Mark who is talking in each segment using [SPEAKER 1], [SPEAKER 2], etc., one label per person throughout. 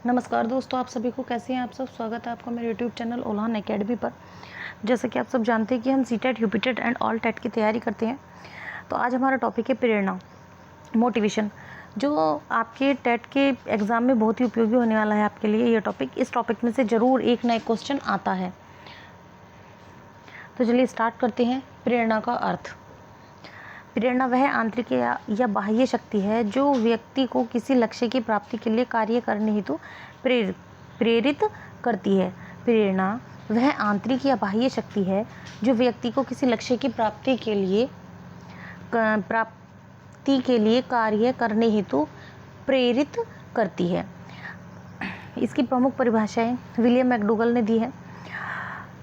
[SPEAKER 1] नमस्कार दोस्तों, आप सभी को कैसे हैं आप सब। स्वागत है आपका मेरे यूट्यूब चैनल उल्हान एकेडमी पर। जैसे कि आप सब जानते हैं कि हम CTET, UPTET and all TET की तैयारी करते हैं। तो आज हमारा टॉपिक है प्रेरणा, मोटिवेशन, जो आपके टेट के एग्ज़ाम में बहुत ही उपयोगी होने वाला है आपके लिए। ये टॉपिक, इस टॉपिक में से ज़रूर एक ना एक क्वेश्चन आता है। तो चलिए स्टार्ट करते हैं। प्रेरणा का अर्थ। प्रेरणा वह आंतरिक या बाह्य शक्ति है जो व्यक्ति को किसी लक्ष्य की प्राप्ति के लिए कार्य करने हेतु प्रेरित करती है। प्रेरणा वह आंतरिक या बाह्य शक्ति है जो व्यक्ति को किसी लक्ष्य की प्राप्ति के लिए कार्य करने हेतु प्रेरित करती है। इसकी प्रमुख परिभाषाएं विलियम मैकडूगल ने दी है।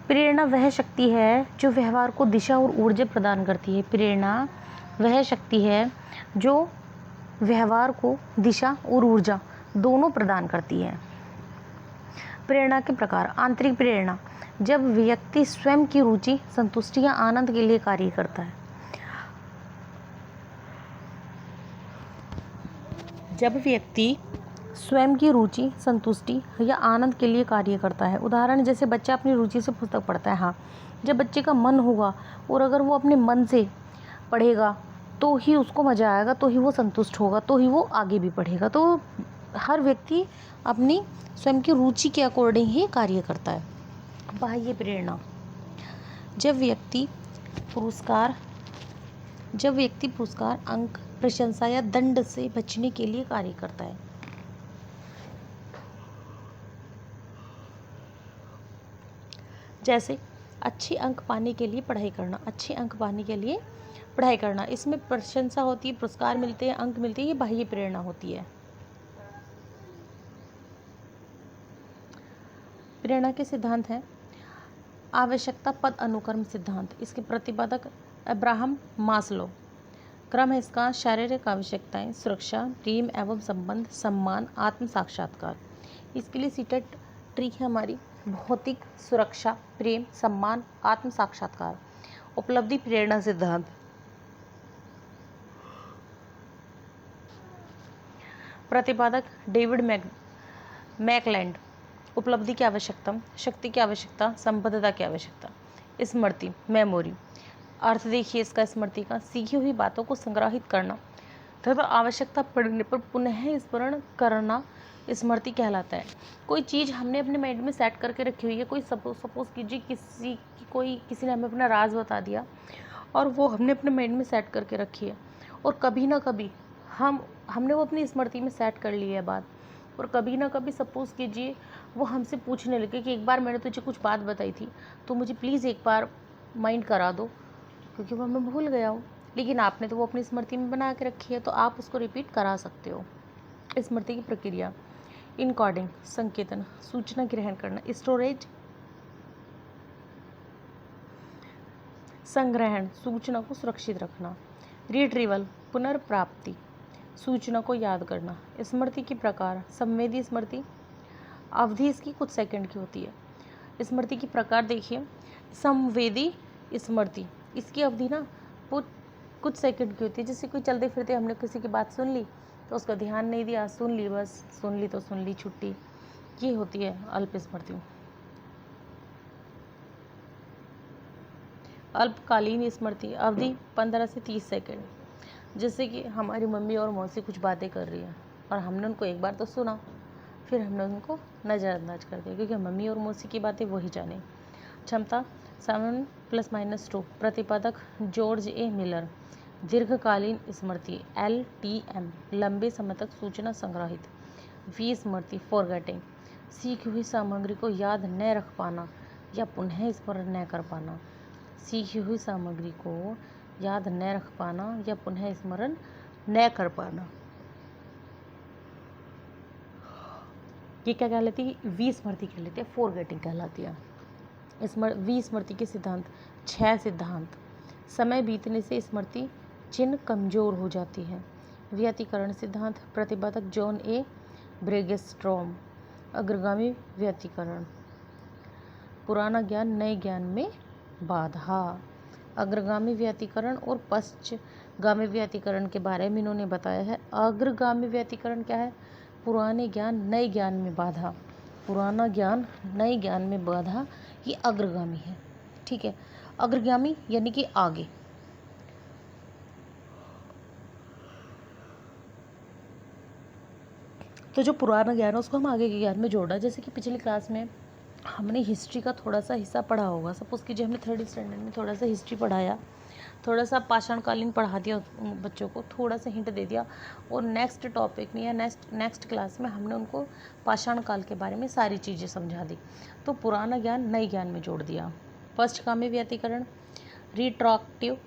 [SPEAKER 1] प्रेरणा वह शक्ति है जो व्यवहार को दिशा और ऊर्जा प्रदान करती है। प्रेरणा वह शक्ति है जो व्यवहार को दिशा और ऊर्जा दोनों प्रदान करती है। प्रेरणा के प्रकार। आंतरिक प्रेरणा, जब व्यक्ति स्वयं की रुचि, संतुष्टि या आनंद के लिए कार्य करता है। जब व्यक्ति स्वयं की रुचि, संतुष्टि या आनंद के लिए कार्य करता है। उदाहरण जैसे बच्चा अपनी रुचि से पुस्तक पढ़ता है। हाँ, जब बच्चे का मन होगा और अगर वो अपने मन से पढ़ेगा तो ही उसको मज़ा आएगा, तो ही वो संतुष्ट होगा, तो ही वो आगे भी पढ़ेगा। तो हर व्यक्ति अपनी स्वयं की रुचि के अकॉर्डिंग ही कार्य करता है। बाह्य प्रेरणा, जब व्यक्ति पुरस्कार, अंक, प्रशंसा या दंड से बचने के लिए कार्य करता है। जैसे अच्छे अंक पाने के लिए पढ़ाई करना, इसमें प्रशंसा होती है, पुरस्कार मिलते हैं, अंक मिलते हैं, ये बाह्य प्रेरणा होती है। प्रेरणा के सिद्धांत हैं। आवश्यकता पद अनुक्रम सिद्धांत, इसके प्रतिपादक अब्राहम मास्लो। क्रम है इसका: शारीरिक आवश्यकताएं, सुरक्षा, प्रेम एवं संबंध, सम्मान, आत्म साक्षात्कार। इसके लिए सीटेट ट्रिक है हमारी: भौतिक, सुरक्षा, प्रेम, सम्मान, आत्म साक्षात्कार। उपलब्धि प्रेरणा सिद्धांत। प्रतिपादक डेविड मैकलैंड। उपलब्धि की आवश्यकता, शक्ति की आवश्यकता, संबद्धता की आवश्यकता। स्मृति, मेमोरी। अर्थ देखिए इसका स्मृति का: सीखी हुई बातों को संग्रहित करना तथा आवश्यकता पड़ने पर पुनः स्मरण करना स्मृति कहलाता है। कोई चीज़ हमने अपने माइंड में सेट करके रखी हुई है। कोई सपोज कीजिए किसी ने हमें अपना राज बता दिया और वो हमने अपने माइंड में सेट करके रखी है, और कभी ना कभी हमने वो अपनी स्मृति में सेट कर ली है बात, और कभी ना कभी सपोज कीजिए वो हमसे पूछने लगे कि एक बार मैंने तुझे कुछ बात बताई थी, तो मुझे प्लीज़ एक बार माइंड करा दो, क्योंकि वो मैं भूल गया हूँ। लेकिन आपने तो वो अपनी स्मृति में बना के रखी है, तो आप उसको रिपीट करा सकते हो। स्मृति की प्रक्रिया: इनकोडिंग, संकेतन, सूचना ग्रहण करना, स्टोरेज, संग्रहण, सूचना को सुरक्षित रखना, रिट्रीवल, पुनर्प्राप्ति, सूचना को याद करना। स्मृति की प्रकार: संवेदी स्मृति, अवधि इसकी कुछ सेकंड की होती है। स्मृति की प्रकार देखिए: संवेदी स्मृति, इसकी अवधि ना कुछ सेकंड की होती है। जैसे कोई चलते फिरते हमने किसी की बात सुन ली तो उसका ध्यान नहीं दिया, सुन ली, बस सुन ली तो सुन ली, छुट्टी, ये होती है अल्प स्मृति। अल्पकालीन स्मृति, अवधि 15 से 30 सेकंड। जैसे कि हमारी मम्मी और मौसी कुछ बातें कर रही हैं और हमने उनको एक बार तो सुना, फिर हमने उनको नज़रअंदाज कर दिया, क्योंकि मम्मी और मौसी की बातें वही जाने। क्षमता 7 + -2। प्रतिपादक जॉर्ज ए मिलर। दीर्घकालीन स्मृति LTM, लंबे समय तक सूचना संग्रहित। विस्मृति फॉरगेटिंग, सीखी हुई सामग्री को याद न रख पाना या पुनः स्मरण न कर पाना। सीखी हुई सामग्री को याद न रख पाना या पुनः स्मरण न कर पाना, ये क्या कहलाती है? विस्मृति कहलाती है, फॉरगेटिंग कहलाती है। विस्मृति के सिद्धांत 6 सिद्धांत। समय बीतने से स्मृति चिन्ह कमजोर हो जाती है। व्यतिकरण सिद्धांत। प्रतिपादक जॉन ए ब्रेगस्ट्रॉम। अग्रगामी व्यतिकरण, पुराना ज्ञान नए ज्ञान में बाधा। अग्रगामी व्यतिकरण और पश्चगामी व्यतिकरण के बारे में इन्होंने बताया है। अग्रगामी व्यतिकरण क्या है? पुराने ज्ञान नए ज्ञान में बाधा, पुराना ज्ञान नए ज्ञान में बाधा, ये अग्रगामी है। ठीक है, अग्रगामी यानी कि आगे। तो जो पुराना ज्ञान है उसको हम आगे के ज्ञान में जोड़ा। जैसे कि पिछली क्लास में हमने हिस्ट्री का थोड़ा सा हिस्सा पढ़ा होगा, सपोज कीजिए हमने 3rd स्टैंडर्ड में थोड़ा सा हिस्ट्री पढ़ाया, थोड़ा सा पाषाणकालीन पढ़ा दिया बच्चों को, थोड़ा सा हिंट दे दिया, और नेक्स्ट टॉपिक में या नेक्स्ट क्लास में हमने उनको पाषाण काल के बारे में सारी चीज़ें समझा दी। तो पुराना ज्ञान नए ज्ञान में जोड़ दिया। पश्चगामी व्यतिकरण, रिट्रोएक्टिव,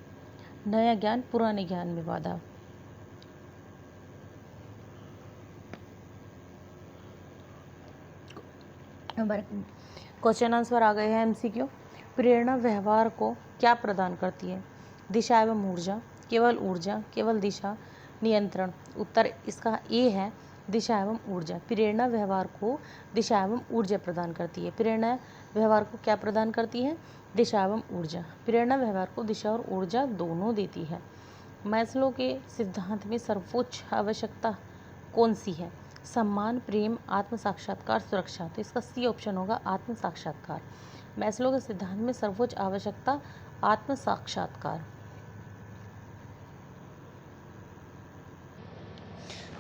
[SPEAKER 1] नया ज्ञान पुराने ज्ञान में बाधा। क्वेश्चन आंसर आ गए हैं MCQ। प्रेरणा व्यवहार को क्या प्रदान करती है? दिशा एवं ऊर्जा, केवल दिशा, नियंत्रण। उत्तर इसका ए है, दिशा एवं ऊर्जा। प्रेरणा व्यवहार को दिशा एवं ऊर्जा प्रदान करती है। प्रेरणा व्यवहार को क्या प्रदान करती है? दिशा एवं ऊर्जा। प्रेरणा व्यवहार को दिशा और ऊर्जा दोनों देती है। मैस्लो के सिद्धांत में सर्वोच्च आवश्यकता कौन सी है? सम्मान, प्रेम, आत्म साक्षात्कार, सुरक्षा। तो इसका सी ऑप्शन होगा, आत्म साक्षात्कार। मैस्लो के सिद्धांत में सर्वोच्च आवश्यकता आत्म साक्षात्कार।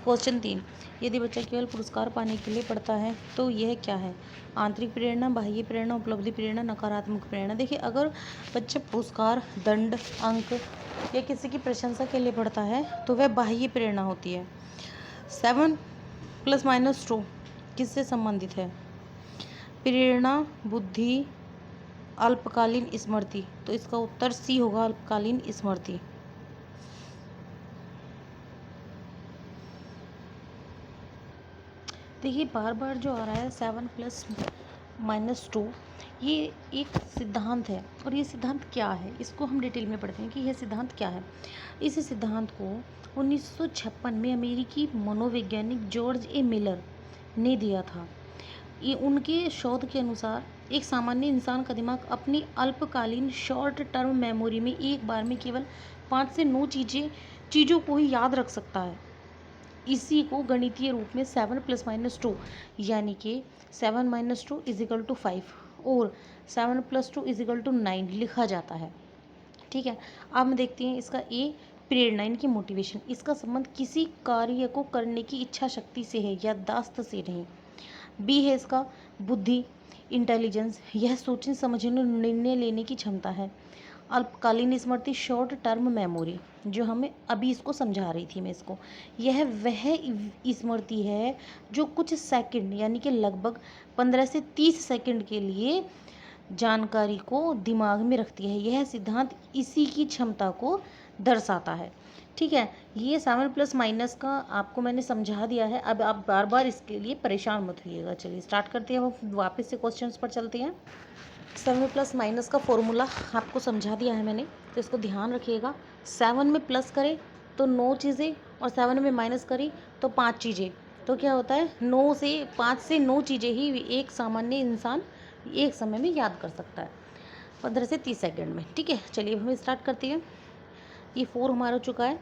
[SPEAKER 1] क्वेश्चन 3, यदि बच्चा केवल पुरस्कार पाने के लिए पढ़ता है तो यह क्या है? आंतरिक प्रेरणा, बाह्य प्रेरणा, उपलब्धि प्रेरणा, नकारात्मक प्रेरणा। देखिए, अगर बच्चा पुरस्कार, दंड, अंक या किसी की प्रशंसा के लिए पढ़ता है तो वह बाह्य प्रेरणा होती है। 7 ± 2 किससे संबंधित है? प्रेरणा, बुद्धि, अल्पकालीन स्मृति। तो इसका उत्तर सी होगा, अल्पकालीन स्मृति। देखिए, बार बार जो आ रहा है 7 ± 2, ये एक सिद्धांत है। और ये सिद्धांत क्या है, इसको हम डिटेल में पढ़ते हैं कि यह सिद्धांत क्या है। इस सिद्धांत को 1956 में अमेरिकी मनोवैज्ञानिक जॉर्ज ए मिलर ने दिया था। ये उनके शोध के अनुसार एक सामान्य इंसान का दिमाग अपनी अल्पकालीन शॉर्ट टर्म मेमोरी में एक बार में केवल 5 से 9 चीज़ों को ही याद रख सकता है। इसी को गणितीय रूप में 7 ± 2 यानी कि 7 - 2 = 5 और 7 + 2 = 9 लिखा जाता है। ठीक है, अब हम देखते हैं इसका ए, प्रेरणा, इनकी मोटिवेशन। इसका संबंध किसी कार्य को करने की इच्छा शक्ति से है, याददाश्त से नहीं। बी है इसका बुद्धि, इंटेलिजेंस, यह सोचने समझने निर्णय लेने की क्षमता है। अल्पकालीन स्मृति, शॉर्ट टर्म मेमोरी, जो हमें अभी इसको समझा रही थी मैं इसको, यह वह स्मृति है जो कुछ सेकंड यानी कि लगभग 15 से 30 सेकंड के लिए जानकारी को दिमाग में रखती है। यह सिद्धांत इसी की क्षमता को दर्शाता है। ठीक है, ये 7 ± का आपको मैंने समझा दिया है। अब आप बार बार इसके लिए परेशान मत होइएगा। चलिए स्टार्ट करते हैं, हम वापस से क्वेश्चंस पर चलते हैं। 7 ± का फॉर्मूला आपको समझा दिया है मैंने, तो इसको ध्यान रखिएगा। 7 में प्लस करें तो 9 चीज़ें और 7 में माइनस करें तो 5 चीज़ें। तो क्या होता है, 5 से 9 चीज़ें ही एक सामान्य इंसान एक समय में याद कर सकता है, 15 से 30 सेकंड में। ठीक है, चलिए हम स्टार्ट करते हैं। ये 4 हमारा हो चुका है।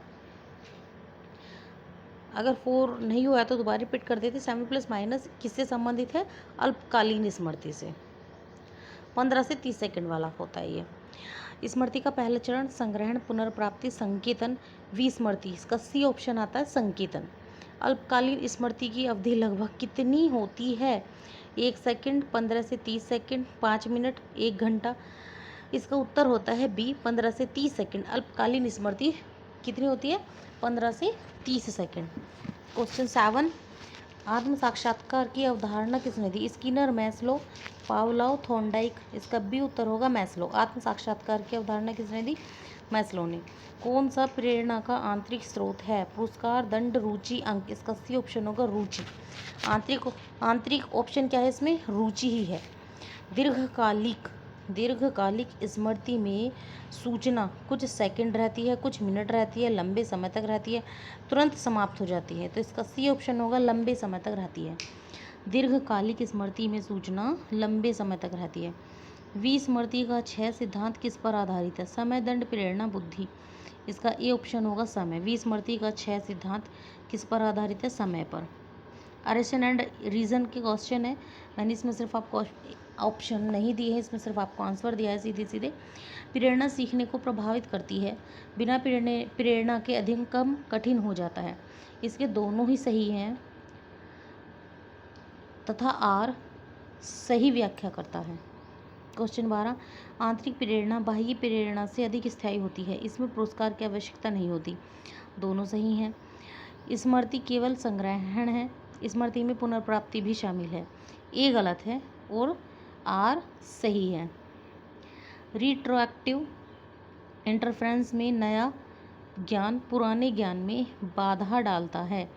[SPEAKER 1] अगर 4 नहीं हुआ तो दोबारा रिपीट कर देते। 7 ± किससे संबंधित है? अल्पकालीन स्मृति से। 15 से 30 सेकंड वाला होता है ये। स्मृति का पहला चरण संग्रहण, पुनर्प्राप्ति, संकेतन, विस्मृति। इसका सी ऑप्शन आता है, संकेतन। अल्पकालीन स्मृति की अवधि लगभग कितनी होती है? 1 सेकंड, 15 से 30 सेकंड, 5 मिनट, 1 घंटा। इसका उत्तर होता है बी, 15 से 30 सेकंड। अल्पकालीन स्मृति कितनी होती है? 15 से 30 सेकंड। क्वेश्चन 7, आत्म साक्षात्कार की अवधारणा किसने दी? Skinner, Maslow, Pavlov, Thorndike. इसका बी उत्तर होगा, मैस्लो। आत्म साक्षात्कार की अवधारणा किसने दी? मैस्लो ने। कौन सा प्रेरणा का आंतरिक स्रोत है? पुरस्कार, दंड, रुचि, अंक। इसका सी ऑप्शन होगा, रुचि। आंतरिक ऑप्शन क्या है इसमें? रुचि ही है। दीर्घकालिक स्मृति में सूचना कुछ सेकंड रहती है, कुछ मिनट रहती है, लंबे समय तक रहती है, तुरंत समाप्त हो जाती है। तो इसका सी ऑप्शन होगा, लंबे समय तक रहती है। दीर्घकालिक स्मृति में सूचना लंबे समय तक रहती है। विस्मृति का 6 सिद्धांत किस पर आधारित है? समय, दंड, प्रेरणा, बुद्धि। इसका ए ऑप्शन होगा, समय। विस्मृति का 6 सिद्धांत किस पर आधारित है? समय पर। अरेशन एंड रीज़न के क्वेश्चन है, मैंने इसमें सिर्फ आपको ऑप्शन नहीं दिए हैं, इसमें सिर्फ आपको आंसर दिया है सीधे सीधे। प्रेरणा सीखने को प्रभावित करती है, बिना प्रेरणा के अध्ययन कम कठिन हो जाता है। इसके दोनों ही सही हैं तथा आर सही व्याख्या करता है। क्वेश्चन 12, आंतरिक प्रेरणा बाह्य प्रेरणा से अधिक स्थायी होती है, इसमें पुरस्कार की आवश्यकता नहीं होती। दोनों सही हैं। स्मृति केवल संग्रहण है, स्मृति में पुनर्प्राप्ति भी शामिल है। ए गलत है और आर सही है। रिट्रोएक्टिव इंटरफ्रेंस में नया ज्ञान पुराने ज्ञान में बाधा डालता है,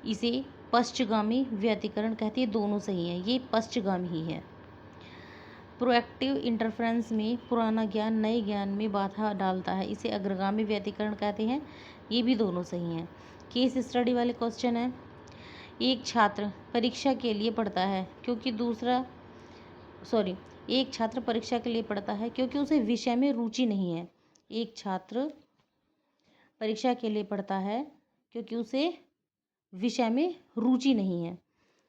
[SPEAKER 1] इसे पश्चगामी व्यतिकरण कहते हैं। दोनों सही हैं, ये पश्चगामी ही है। प्रोएक्टिव इंटरफ्रेंस में पुराना ज्ञान नए ज्ञान में बाधा डालता है, इसे अग्रगामी व्यतिकरण कहते हैं। ये भी दोनों सही हैं। केस स्टडी वाले क्वेश्चन है, एक छात्र परीक्षा के लिए पढ़ता है एक छात्र परीक्षा के लिए पढ़ता है क्योंकि उसे विषय में रुचि नहीं है। एक छात्र परीक्षा के लिए पढ़ता है क्योंकि उसे विषय में रुचि नहीं है।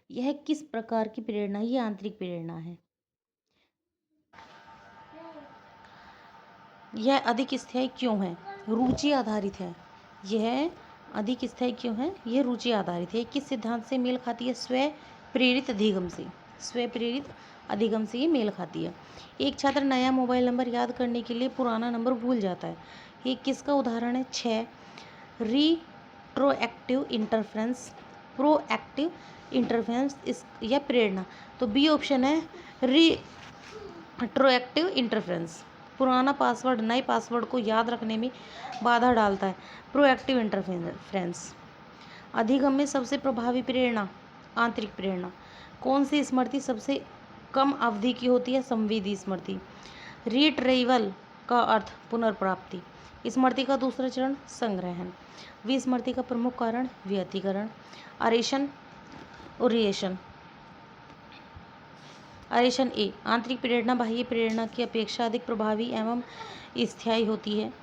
[SPEAKER 1] यह किस प्रकार की प्रेरणा, ये आंतरिक प्रेरणा है। यह अधिक स्थायी क्यों है, रुचि आधारित है। यह अधिक स्थायी क्यों है, यह रुचि आधारित है। किस सिद्धांत से मेल खाती है, स्व प्रेरित अधिगम से। स्व प्रेरित अधिगम से ये मेल खाती है। एक छात्र नया मोबाइल नंबर याद करने के लिए पुराना नंबर भूल जाता है, ये किसका उदाहरण है। 6, रिट्रोएक्टिव इंटरफ्रेंस, प्रोएक्टिव इंटरफ्रेंस इस या प्रेरणा। तो बी ऑप्शन है, रिट्रोएक्टिव इंटरफ्रेंस। पुराना पासवर्ड नए पासवर्ड को याद रखने में बाधा डालता है, प्रोएक्टिव इंटरफ्रेंस। अधिगम में सबसे प्रभावी प्रेरणा, आंतरिक प्रेरणा। कौन सी स्मृति सबसे कम अवधि की होती है, संवेदी स्मृति। रिट्रीवल का अर्थ पुनर्प्राप्ति। स्मृति का दूसरा चरण संग्रहण। विस्मृति का प्रमुख कारण व्यतिकरण। अरेशन और रिएशन। अरेशन ए, आंतरिक प्रेरणा बाह्य प्रेरणा की अपेक्षा अधिक प्रभावी एवं स्थायी होती है।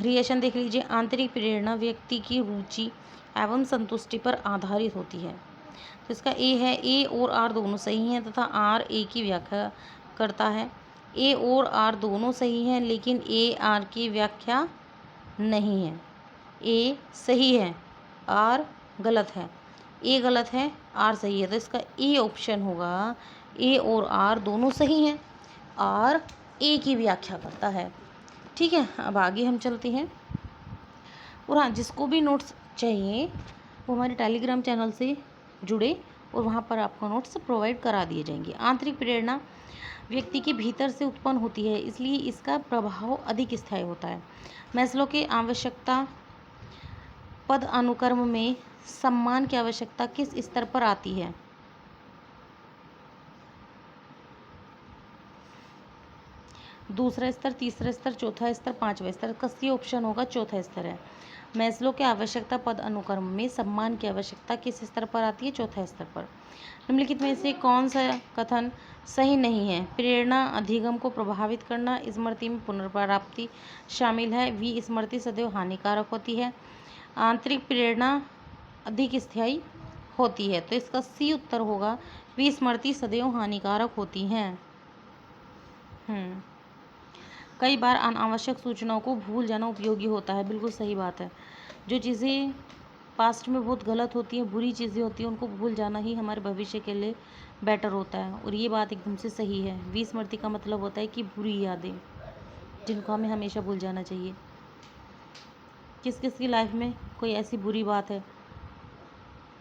[SPEAKER 1] रिएशन देख लीजिए, आंतरिक प्रेरणा व्यक्ति की रुचि एवं संतुष्टि पर आधारित होती है। तो इसका ए है, ए और आर दोनों सही हैं तथा आर ए की व्याख्या करता है। ए और आर दोनों सही हैं लेकिन ए आर की व्याख्या नहीं है। ए सही है, आर गलत है। ए गलत है, आर सही है। तो इसका ए ऑप्शन होगा, ए और आर दोनों सही हैं, आर ए की व्याख्या करता है। ठीक है, अब आगे हम चलते हैं। और हाँ, जिसको भी नोट्स चाहिए वो हमारे टेलीग्राम चैनल से जुड़े और वहाँ पर आपको नोट्स प्रोवाइड करा दिए जाएंगे। आंतरिक प्रेरणा व्यक्ति के भीतर से उत्पन्न होती है, इसलिए इसका प्रभाव अधिक स्थायी होता है। मैस्लो के आवश्यकता पद अनुक्रम में सम्मान की आवश्यकता किस स्तर पर आती है। दूसरा स्तर, तीसरा स्तर, चौथा स्तर, पांचवा स्तर। का सी ऑप्शन होगा, चौथा स्तर है। मैस्लो के आवश्यकता पद अनुक्रम में सम्मान की आवश्यकता किस स्तर पर आती है, चौथा स्तर पर। निम्नलिखित में से कौन सा कथन सही नहीं है। प्रेरणा अधिगम को प्रभावित करना, स्मृति में पुनर्प्राप्ति शामिल है। वी, स्मृति सदैव हानिकारक होती है। आंतरिक प्रेरणा अधिक स्थायी होती है। तो इसका सी उत्तर होगा, वी, स्मृति सदैव हानिकारक होती हैं। कई बार अनावश्यक सूचनाओं को भूल जाना उपयोगी होता है, बिल्कुल सही बात है। जो चीज़ें पास्ट में बहुत गलत होती हैं, बुरी चीज़ें होती हैं, उनको भूल जाना ही हमारे भविष्य के लिए बेटर होता है, और ये बात एकदम से सही है। विस्मृति का मतलब होता है कि बुरी यादें जिनको हमें हमेशा भूल जाना चाहिए। किस किस की लाइफ में कोई ऐसी बुरी बात है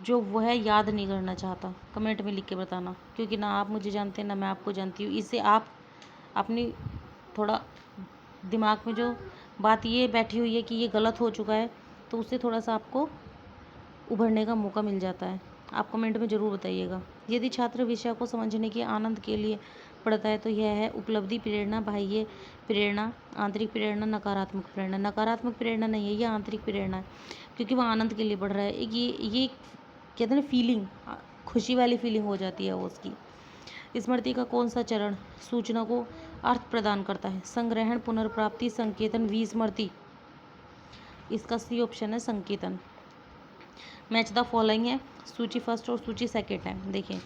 [SPEAKER 1] जो वह याद नहीं करना चाहता, कमेंट में लिख के बताना, क्योंकि ना आप मुझे जानते हैं ना मैं आपको जानती हूँ। इससे आप अपनी थोड़ा दिमाग में जो बात ये बैठी हुई है कि ये गलत हो चुका है, तो उससे थोड़ा सा आपको उभरने का मौका मिल जाता है। आप कमेंट में ज़रूर बताइएगा। यदि छात्र विषय को समझने के आनंद के लिए पढ़ता है तो यह है उपलब्धि प्रेरणा, बाह्य प्रेरणा, आंतरिक प्रेरणा, नकारात्मक प्रेरणा। नकारात्मक प्रेरणा नहीं है, ये आंतरिक प्रेरणा है, क्योंकि वह आनंद के लिए पढ़ रहा है। ये कहते हैं ना फीलिंग, खुशी वाली फीलिंग हो जाती है वो उसकी। स्मृति का कौन सा चरण सूचना को अर्थ प्रदान करता है। संग्रहण, पुनर्प्राप्ति, संकेतन, विस्मृति। इसका सी ऑप्शन है संकेतन। मैच द फॉलोइंग है, सूची फर्स्ट और सूची सेकेंड है। देखिए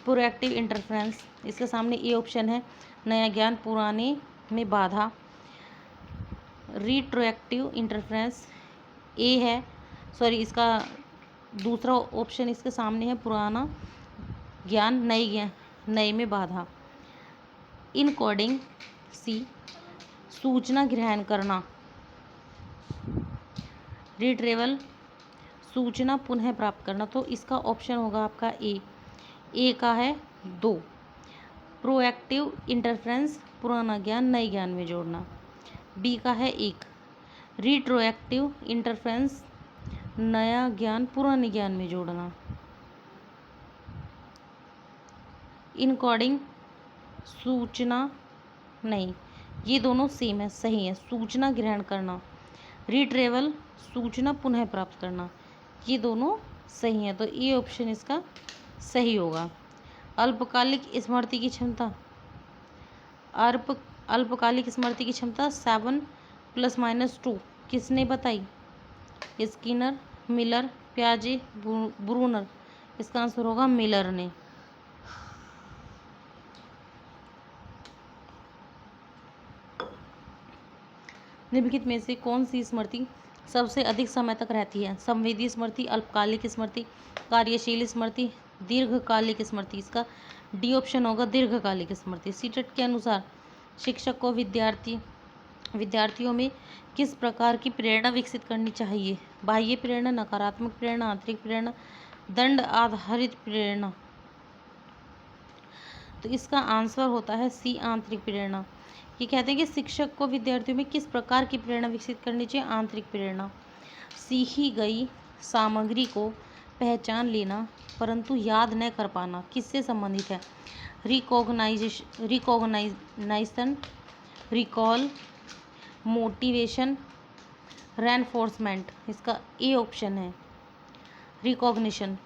[SPEAKER 1] प्रोएक्टिव इंटरफ्रेंस, इसके सामने ए ऑप्शन है, नया ज्ञान पुराने में बाधा। रिट्रोएक्टिव इंटरफ्रेंस ए है, सॉरी इसका दूसरा ऑप्शन इसके सामने है, पुराना ज्ञान नए में बाधा। इनकोडिंग सी, सूचना ग्रहण करना। रिट्रेवल, सूचना पुनः प्राप्त करना। तो इसका ऑप्शन होगा आपका ए का है 2। प्रोएक्टिव इंटरफ्रेंस, पुराना ज्ञान नए ज्ञान में जोड़ना। बी का है 1। रिट्रोएक्टिव इंटरफ्रेंस, नया ज्ञान पुराने ज्ञान में जोड़ना। इनकोडिंग, सूचना नहीं, ये दोनों सेम है, सही है, सूचना ग्रहण करना। रिट्रेवल, सूचना पुनः प्राप्त करना, ये दोनों सही है, तो ये ऑप्शन इसका सही होगा। अल्पकालिक स्मृति की क्षमता, अल्पकालिक स्मृति की क्षमता 7 ± 2 किसने बताई? स्किनर, मिलर, प्याजे, ब्रूनर। इसका आंसर होगा मिलर ने। निम्नलिखित में से कौन सी स्मृति सबसे अधिक समय तक रहती है? संवेदी स्मृति, अल्पकालिक स्मृति, कार्यशील स्मृति, दीर्घकालिक स्मृति। इसका डी ऑप्शन होगा, दीर्घकालिक स्मृति। सीटेट के अनुसार शिक्षक को विद्यार्थियों में किस प्रकार की प्रेरणा विकसित करनी चाहिए? बाह्य प्रेरणा, नकारात्मक प्रेरणा, आंतरिक प्रेरणा, दंड आधारित प्रेरणा। तो इसका आंसर होता है सी, आंतरिक प्रेरणा। ये कहते हैं कि शिक्षक को विद्यार्थियों में किस प्रकार की प्रेरणा विकसित करनी चाहिए? आंतरिक प्रेरणा। सीखी गई सामग्री को पहचान लेना परंतु याद न कर पाना किससे संबंधित है? Recognization, recall, motivation, reinforcement. इसका ए ऑप्शन है, रिकॉग्निशन।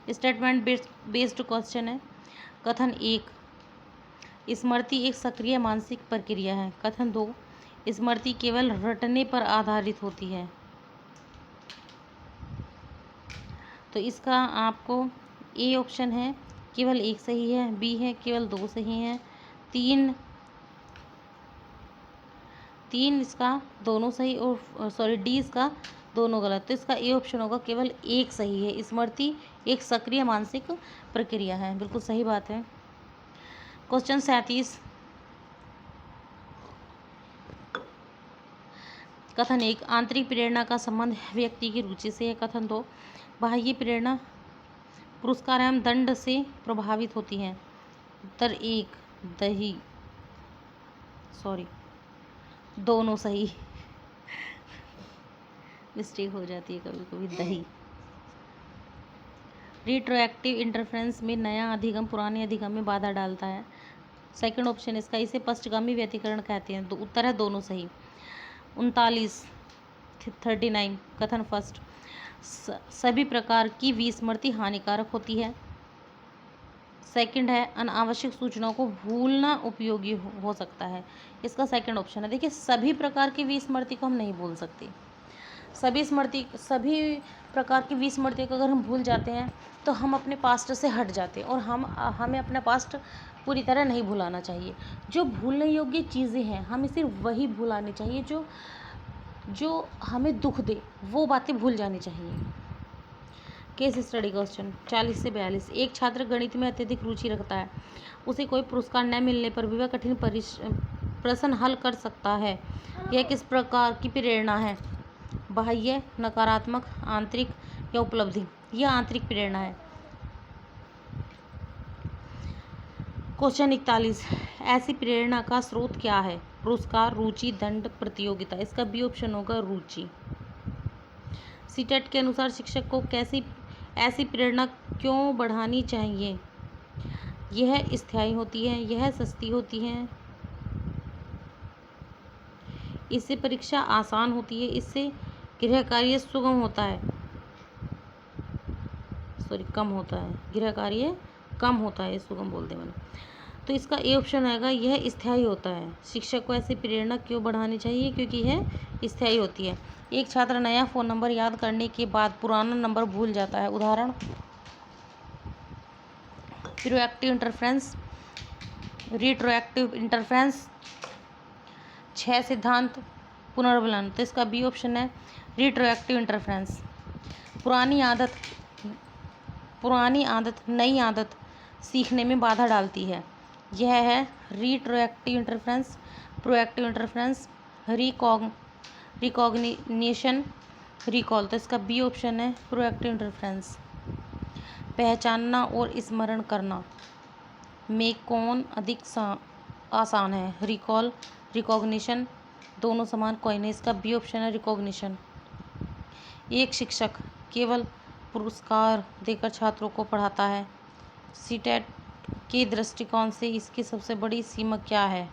[SPEAKER 1] स्टेटमेंट बेस्ड क्वेश्चन है। कथन 1, स्मृति एक सक्रिय मानसिक प्रक्रिया है। कथन 2, स्मृति केवल रटने पर आधारित होती है। तो इसका आपको ए ऑप्शन है, केवल 1 सही है, बी है केवल 2 सही है, 3 इसका दोनों सही और सॉरी डी इसका दोनों गलत। तो इसका ए ऑप्शन होगा, केवल 1 सही है। स्मृति एक सक्रिय मानसिक प्रक्रिया है, बिल्कुल सही बात है। क्वेश्चन 37, कथन 1, आंतरिक प्रेरणा का संबंध व्यक्ति की रुचि से है। कथन 2, बाह्य प्रेरणा पुरस्कार एवं दंड से प्रभावित होती है। उत्तर 1 दही, सॉरी दोनों सही, मिस्टेक हो जाती है कभी कभी, दही। रिट्रोएक्टिव इंटरफ्रेंस में नया अधिगम पुराने अधिगम में बाधा डालता है। सेकंड ऑप्शन इसका, इसे पश्चगामी व्यतिकरण कहते हैं। तो उत्तर है दोनों सही। 39 कथन फर्स्ट, सभी प्रकार की विस्मृति हानिकारक होती है। सेकंड है, अनावश्यक सूचनाओं को भूलना उपयोगी हो सकता है। इसका सेकंड ऑप्शन है। देखिए सभी प्रकार की विस्मृति को हम नहीं भूल सकते। सभी प्रकार की विस्मृति को अगर हम भूल जाते हैं तो हम अपने पास्ट से हट जाते हैं, और हमें अपना पास्ट पूरी तरह नहीं भुलाना चाहिए। जो भूलने योग्य चीज़ें हैं हमें सिर्फ वही भुलानी चाहिए जो हमें दुख दे, वो बातें भूल जानी चाहिए। केस स्टडी क्वेश्चन 40 से 42, एक छात्र गणित में अत्यधिक रुचि रखता है, उसे कोई पुरस्कार न मिलने पर भी वह कठिन प्रश्न हल कर सकता है। यह किस प्रकार की प्रेरणा है? बाह्य, नकारात्मक, आंतरिक या उपलब्धि? यह आंतरिक प्रेरणा है। क्वेश्चन 41, ऐसी प्रेरणा का स्रोत क्या है? पुरस्कार, रुचि, दंड, प्रतियोगिता। इसका बी ऑप्शन होगा, रुचि। सीटेट के अनुसार शिक्षक को ऐसी प्रेरणा क्यों बढ़ानी चाहिए? यह स्थायी होती है, यह सस्ती होती है, इससे परीक्षा आसान होती है, इससे गृह कार्य सुगम होता है, कम होता है, गृह कार्य कम होता है, सुगम बोलते मैंने। तो इसका ए ऑप्शन आएगा, यह स्थायी होता है। शिक्षक को ऐसी प्रेरणा क्यों बढ़ानी चाहिए? क्योंकि यह स्थायी होती है। एक छात्र नया फ़ोन नंबर याद करने के बाद पुराना नंबर भूल जाता है। उदाहरण, प्रोएक्टिव इंटरफ्रेंस, रिट्रोएक्टिव इंटरफ्रेंस, 6 सिद्धांत, पुनर्वलन। तो इसका बी ऑप्शन है, रिट्रोएक्टिव इंटरफ्रेंस। पुरानी आदत नई आदत सीखने में बाधा डालती है। यह है retroactive interference, proactive interference, recognition, recall. तो इसका बी ऑप्शन है, प्रोएक्टिव इंटरफ्रेंस। पहचानना और स्मरण करना में कौन अधिक आसान है? रिकॉल, रिकॉग्निशन, दोनों समान कोई नहीं। इसका बी ऑप्शन है, रिकॉग्निशन। एक शिक्षक केवल पुरस्कार देकर छात्रों को पढ़ाता है। सीटेट के दृष्टिकोण से इसकी सबसे बड़ी सीमा क्या है?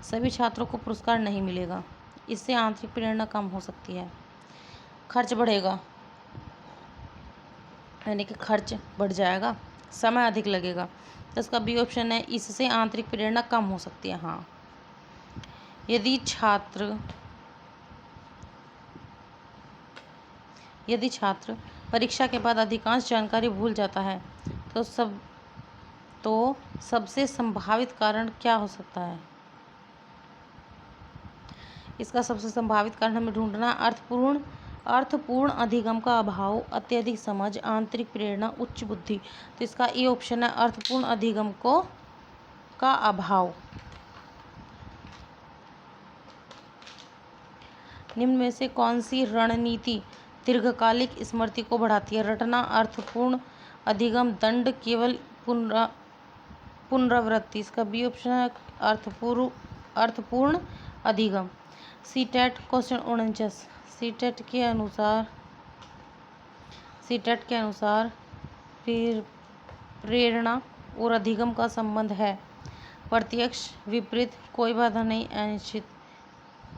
[SPEAKER 1] सभी छात्रों को पुरस्कार नहीं मिलेगा, इससे आंतरिक प्रेरणा कम हो सकती है। खर्च बढ़ेगा, यानी कि खर्च बढ़ जाएगा, समय अधिक लगेगा। तो इसका बी ऑप्शन है, इससे आंतरिक प्रेरणा कम हो सकती है। हाँ, यदि छात्र परीक्षा के बाद अधिकांश जानकारी भूल जाता है तो सबसे संभावित कारण क्या हो सकता है? इसका सबसे संभावित कारण हमें ढूंढना, अर्थपूर्ण अधिगम का अभाव, अत्यधिक समझ, आंतरिक प्रेरणा, उच्च बुद्धि। तो इसका ए ऑप्शन है, अर्थपूर्ण अधिगम का अभाव। निम्न में से कौन सी रणनीति दीर्घकालिक स्मृति को बढ़ाती है? रटना, अर्थपूर्ण अधिगम, दंड, केवल पुनरावृत्ति। इसका बी ऑप्शन है, अर्थपूर्ण अधिगम। CTET question 49। सीटेट के अनुसार प्रेरणा और अधिगम का संबंध है प्रत्यक्ष, विपरीत, कोई बाधा नहीं, अनिश्चित।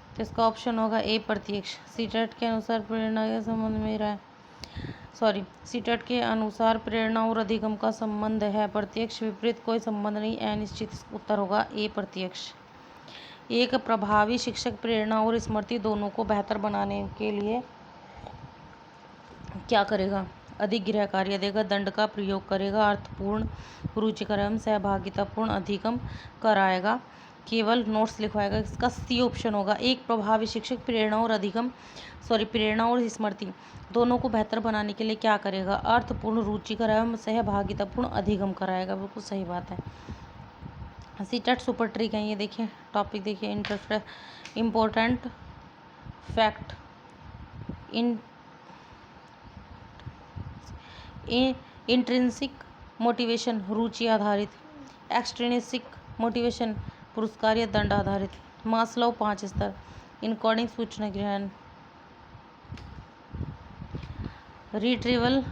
[SPEAKER 1] तो इसका ऑप्शन होगा ए, प्रत्यक्ष। सीटेट के अनुसार प्रेरणा के संबंध में सीटेट के अनुसार प्रेरणा और अधिगम का संबंध है प्रत्यक्ष, विपरीत, कोई संबंध नहीं, अनिश्चित। उत्तर होगा ए, प्रत्यक्ष। एक प्रभावी शिक्षक प्रेरणा और स्मृति दोनों को बेहतर बनाने के लिए क्या करेगा? अधिक गृह कार्य देगा, दंड का प्रयोग करेगा, अर्थपूर्ण, रुचिकर एवं सहभागितापूर्ण अधिगम कराएगा, केवल नोट्स लिखवाएगा। इसका सी ऑप्शन होगा। एक प्रभावी शिक्षक प्रेरणा और स्मृति दोनों को बेहतर बनाने के लिए क्या करेगा? अर्थपूर्ण, रुचिकर एवं सहभागितापूर्ण अधिगम कराएगा। बिल्कुल सही बात है। सीटेट सुपर ट्रिक है ये। देखिए टॉपिक, देखिए इम्पोर्टेंट फैक्ट, इंट्रिंसिक मोटिवेशन रुचि आधारित, एक्सट्रिंसिक मोटिवेशन पुरस्कार या दंड आधारित, मास्लो 5 स्तर, इनकोडिंग सूचना ग्रहण, रिट्रीवल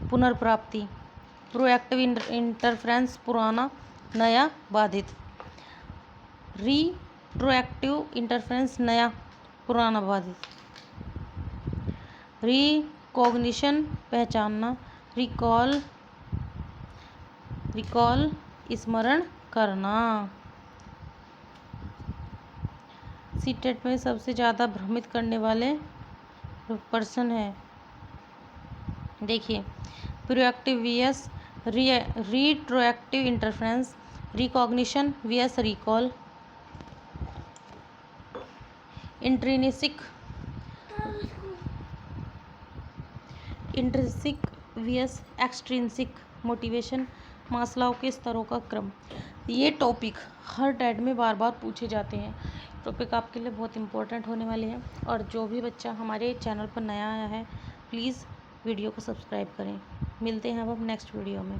[SPEAKER 1] पुनर्प्राप्ति, प्रोएक्टिव इंटरफ्रेंस पुराना नया बाधित, रिट्रोएक्टिव इंटरफ्रेंस नया पुराना बाधित, रिकॉग्निशन पहचानना, रिकॉल स्मरण करना। सीटेट में सबसे ज़्यादा भ्रमित करने वाले प्रश्न है, देखिए proactive vs retroactive interference, recognition vs recall, intrinsic vs extrinsic motivation, Maslow के स्तरों का क्रम। ये टॉपिक हर टेट में बार बार पूछे जाते हैं। टॉपिक आपके लिए बहुत इंपॉर्टेंट होने वाले हैं। और जो भी बच्चा हमारे चैनल पर नया आया है, प्लीज़ वीडियो को सब्सक्राइब करें। मिलते हैं अब नेक्स्ट वीडियो में।